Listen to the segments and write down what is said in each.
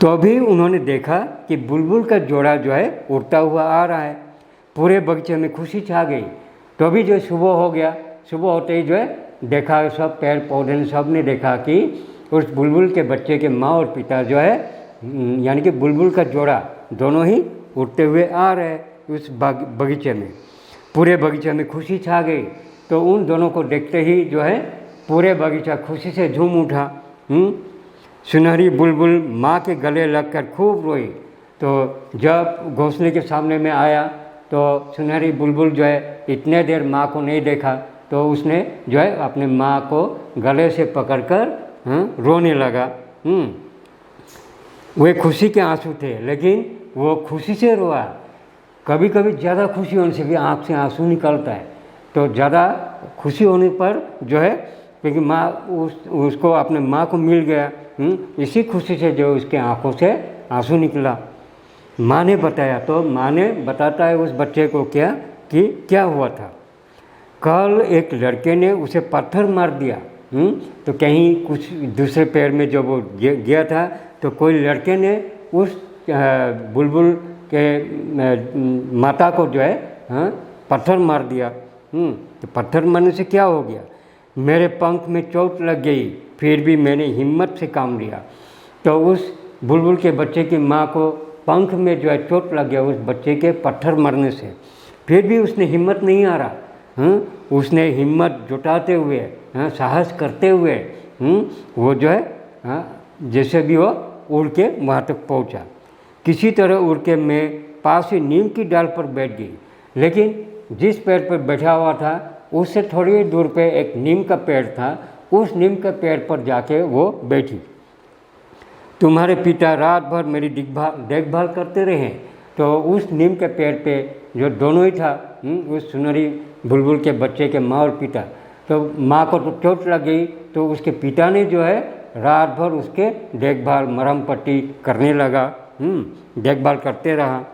तो अभी उन्होंने देखा कि बुलबुल का जोड़ा जो है उड़ता हुआ आ रहा है। पूरे बगीचे में खुशी छा गई। तो अभी जो सुबह हो गया, सुबह होते ही जो है देखा, सब पेड़ पौधे ने सब ने देखा कि उस बुलबुल के बच्चे के माँ और पिता जो है यानी कि बुलबुल का जोड़ा दोनों ही उड़ते हुए आ रहे उस बगीचे में। पूरे बगीचे में खुशी छा गई। तो उन दोनों को देखते ही जो है पूरे बगीचा खुशी से झूम उठा। सुनहरी बुलबुल माँ के गले लगकर खूब रोई। तो जब घोंसले के सामने में आया तो सुनहरी बुलबुल जो है इतने देर माँ को नहीं देखा, तो उसने जो है अपने माँ को गले से पकड़कर रोने लगा। वे खुशी के आंसू थे, लेकिन वो खुशी से रोआ। कभी कभी ज़्यादा खुशी होने से भी आँख से आंसू निकलता है। तो ज़्यादा खुशी होने पर जो है, क्योंकि माँ उसको अपने माँ को मिल गया, इसी खुशी से जो उसके आँखों से आंसू निकला। माँ ने बताया, तो माँ ने बताता है उस बच्चे को क्या हुआ था। कल एक लड़के ने उसे पत्थर मार दिया। तो कहीं कुछ दूसरे पेड़ में जब वो गया था तो कोई लड़के ने उस बुलबुल के माता को जो है पत्थर मार दिया। तो पत्थर मारने से क्या हो गया? मेरे पंख में चोट लग गई, फिर भी मैंने हिम्मत से काम लिया। तो उस बुलबुल के बच्चे की माँ को पंख में जो है चोट लग गया उस बच्चे के पत्थर मारने से, फिर भी उसने हिम्मत नहीं हारा। उसने हिम्मत जुटाते हुए, साहस करते हुए वो जो है जैसे भी वो उड़ के वहाँ तक पहुँचा। किसी तरह उड़ के मैं पास ही नीम की डाल पर बैठ गई, लेकिन जिस पेड़ पर बैठा हुआ था उससे थोड़ी दूर पे एक नीम का पेड़ था। उस नीम के पेड़ पर जाके वो बैठी। तुम्हारे पिता रात भर मेरी देखभाल करते रहे। तो उस नीम के पेड़ पे जो दोनों ही था, उस सुनहरी बुलबुल के बच्चे के माँ और पिता, तो माँ को तो चोट लग गई, तो उसके पिता ने जो है रात भर उसके देखभाल मरहम पट्टी करने लगा, देखभाल करते रहा।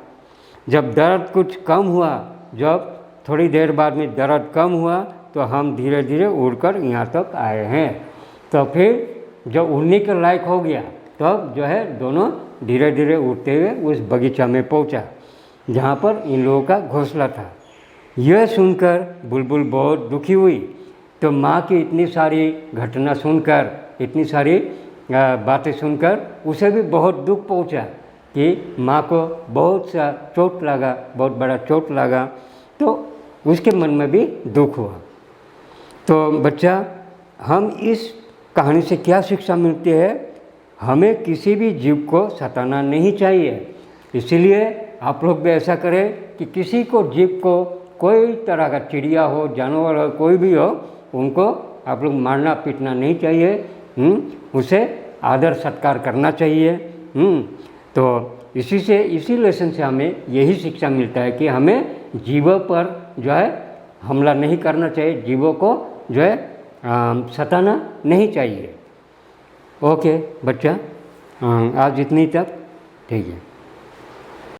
जब दर्द कुछ कम हुआ, जब थोड़ी देर बाद में दर्द कम हुआ, तो हम धीरे धीरे उड़कर यहाँ तक आए हैं। तो फिर जब उड़ने के लायक हो गया, तब जो है दोनों धीरे धीरे उड़ते हुए उस बगीचा में पहुँचा जहाँ पर इन लोगों का घोंसला था। यह सुनकर बुलबुल बहुत दुखी हुई। तो माँ की इतनी सारी घटना सुनकर, इतनी सारी बातें सुनकर उसे भी बहुत दुख पहुँचा कि माँ को बहुत सा चोट लगा, बहुत बड़ा चोट लगा। तो उसके मन में भी दुख हुआ। तो बच्चा, हम इस कहानी से क्या शिक्षा मिलती है? हमें किसी भी जीव को सताना नहीं चाहिए। इसीलिए आप लोग भी ऐसा करें कि किसी को, जीव को, कोई तरह का चिड़िया हो, जानवर हो, कोई भी हो, उनको आप लोग मारना पीटना नहीं चाहिए। उसे आदर सत्कार करना चाहिए। तो इसी लेसन से हमें यही शिक्षा मिलता है कि हमें जीवों पर जो है हमला नहीं करना चाहिए, जीवों को जो है सताना नहीं चाहिए। ओके बच्चा, आज इतनी तक ठीक है।